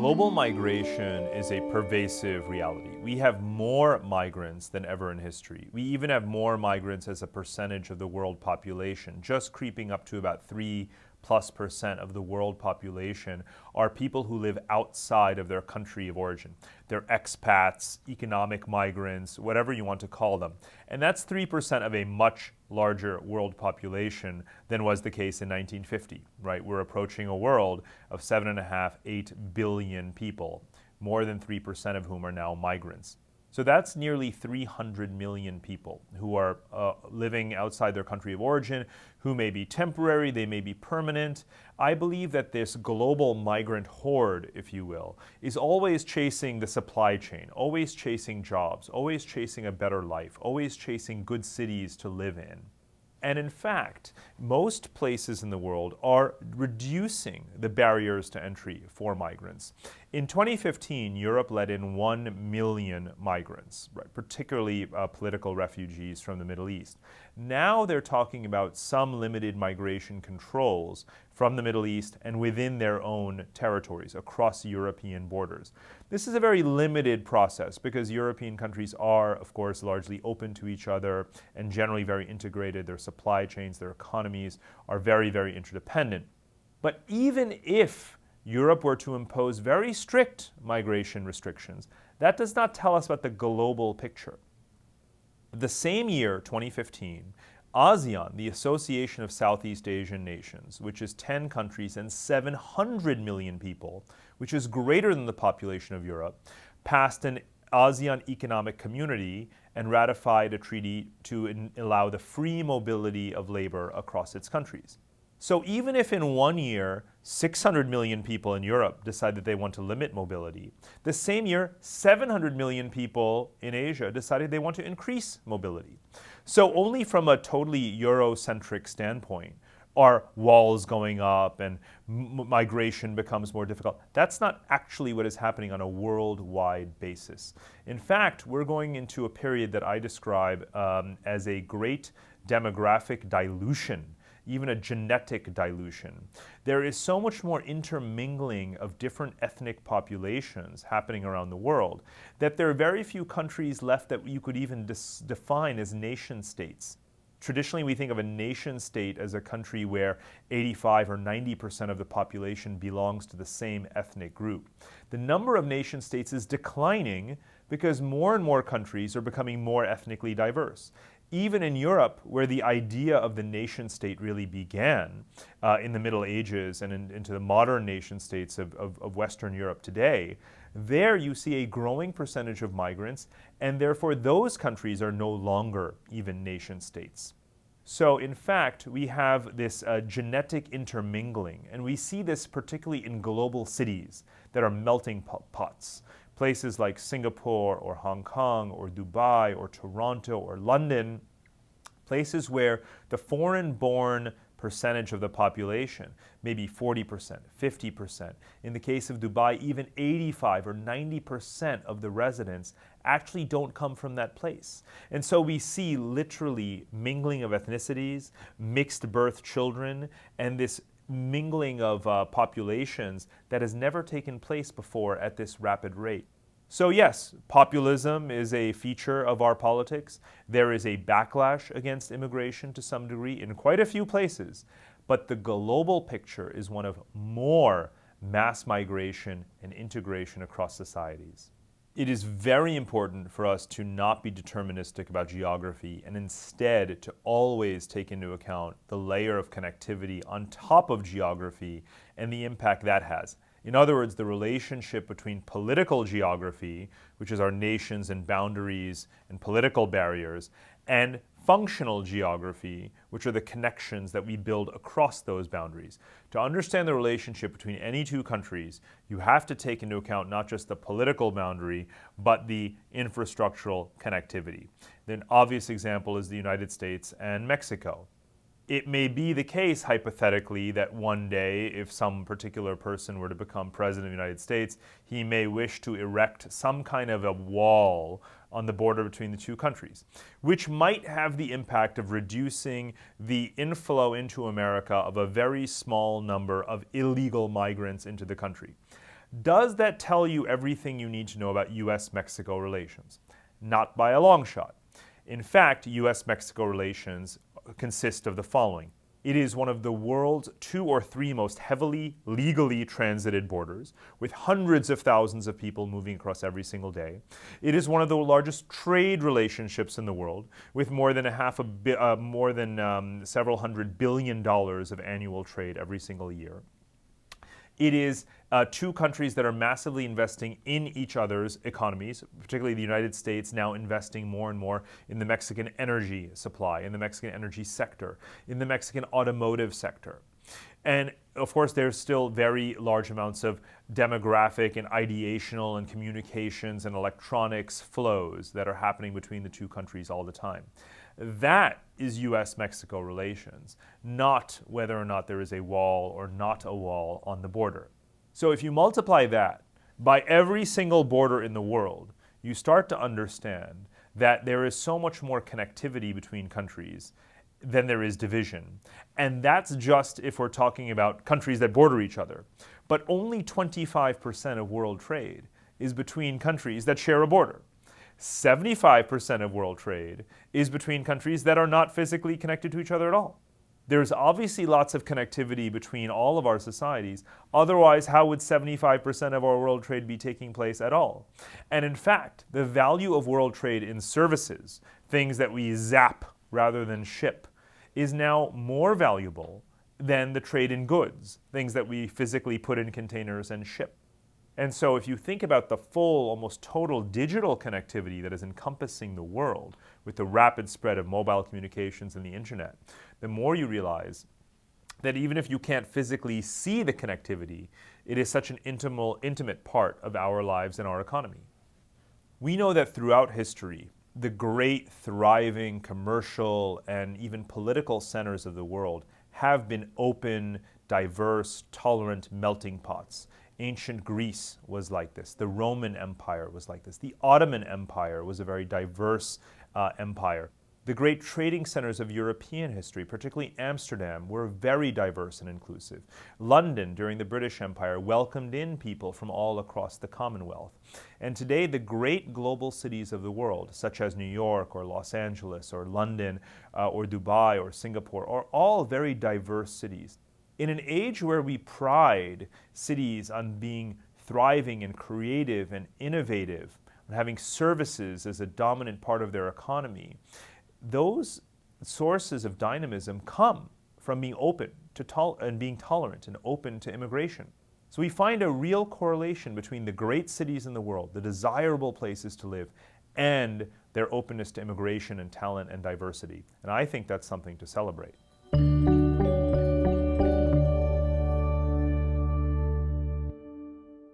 Global migration is a pervasive reality. We have more migrants than ever in history. We even have more migrants as a percentage of the world population, just creeping up to about 3+% of the world population are people who live outside of their country of origin. They're expats, economic migrants, whatever you want to call them. And that's 3% of a much larger world population than was the case in 1950, right? We're approaching a world of 7.5, 8 billion people, more than 3% of whom are now migrants. So that's nearly 300 million people who are living outside their country of origin, who may be temporary, they may be permanent. I believe that this global migrant horde, if you will, is always chasing the supply chain, always chasing jobs, always chasing a better life, always chasing good cities to live in. And in fact, most places in the world are reducing the barriers to entry for migrants. In 2015, Europe let in 1 million migrants, right, particularly political refugees from the Middle East. Now they're talking about some limited migration controls from the Middle East and within their own territories, across European borders. This is a very limited process because European countries are, of course, largely open to each other and generally very integrated. Their supply chains, their economies are very, very interdependent. But even if Europe were to impose very strict migration restrictions, that does not tell us about the global picture. The same year, 2015, ASEAN, the Association of Southeast Asian Nations, which is 10 countries and 700 million people, which is greater than the population of Europe, passed an ASEAN Economic Community and ratified a treaty to allow the free mobility of labor across its countries. So even if in 1 year, 600 million people in Europe decide that they want to limit mobility, the same year, 700 million people in Asia decided they want to increase mobility. So only from a totally Eurocentric standpoint are walls going up and migration becomes more difficult. That's not actually what is happening on a worldwide basis. In fact, we're going into a period that I describe as a great demographic dilution, even a genetic dilution. There is so much more intermingling of different ethnic populations happening around the world that there are very few countries left that you could even define as nation states. Traditionally, we think of a nation state as a country where 85 or 90% of the population belongs to the same ethnic group. The number of nation states is declining because more and more countries are becoming more ethnically diverse. Even in Europe, where the idea of the nation state really began in the Middle Ages and into the modern nation states of Western Europe today, there you see a growing percentage of migrants, and therefore those countries are no longer even nation states. So in fact, we have this genetic intermingling, and we see this particularly in global cities that are melting pots. Places like Singapore or Hong Kong or Dubai or Toronto or London, places where the foreign-born percentage of the population, maybe 40%, 50%. In the case of Dubai, even 85 or 90% of the residents actually don't come from that place. And so we see literally mingling of ethnicities, mixed birth children, and this mingling of populations that has never taken place before at this rapid rate. So yes, populism is a feature of our politics. There is a backlash against immigration to some degree in quite a few places, but the global picture is one of more mass migration and integration across societies. It is very important for us to not be deterministic about geography and instead to always take into account the layer of connectivity on top of geography and the impact that has. In other words, the relationship between political geography, which is our nations and boundaries and political barriers, and functional geography, which are the connections that we build across those boundaries. To understand the relationship between any two countries, you have to take into account not just the political boundary, but the infrastructural connectivity. An obvious example is the United States and Mexico. It may be the case, hypothetically, that one day, if some particular person were to become president of the United States, he may wish to erect some kind of a wall on the border between the two countries, which might have the impact of reducing the inflow into America of a very small number of illegal migrants into the country. Does that tell you everything you need to know about US-Mexico relations? Not by a long shot. In fact, US-Mexico relations consist of the following. It is one of the world's 2 or 3 most heavily legally transited borders, with hundreds of thousands of people moving across every single day. It is one of the largest trade relationships in the world, with more than several $100 billion of annual trade every single year. It is 2 countries that are massively investing in each other's economies, particularly the United States now investing more and more in the Mexican energy supply, in the Mexican energy sector, in the Mexican automotive sector. And of course, there's still very large amounts of demographic and ideational and communications and electronics flows that are happening between the 2 countries all the time. That is US-Mexico relations, not whether or not there is a wall or not a wall on the border. So if you multiply that by every single border in the world, you start to understand that there is so much more connectivity between countries than there is division. And that's just if we're talking about countries that border each other. But only 25% of world trade is between countries that share a border. 75% of world trade is between countries that are not physically connected to each other at all. There's obviously lots of connectivity between all of our societies. Otherwise, how would 75% of our world trade be taking place at all? And in fact, the value of world trade in services, things that we zap rather than ship, is now more valuable than the trade in goods, things that we physically put in containers and ship. And so if you think about the full, almost total digital connectivity that is encompassing the world with the rapid spread of mobile communications and the internet, the more you realize that even if you can't physically see the connectivity, it is such an intimate part of our lives and our economy. We know that throughout history, the great, thriving commercial and even political centers of the world have been open, diverse, tolerant melting pots. Ancient Greece was like this. The Roman Empire was like this. The Ottoman Empire was a very diverse empire. The great trading centers of European history, particularly Amsterdam, were very diverse and inclusive. London, during the British Empire, welcomed in people from all across the Commonwealth. And today, the great global cities of the world, such as New York or Los Angeles or London or Dubai or Singapore, are all very diverse cities. In an age where we pride cities on being thriving and creative and innovative, and having services as a dominant part of their economy, those sources of dynamism come from being open to and being tolerant and open to immigration. So we find a real correlation between the great cities in the world, the desirable places to live, and their openness to immigration and talent and diversity. And I think that's something to celebrate.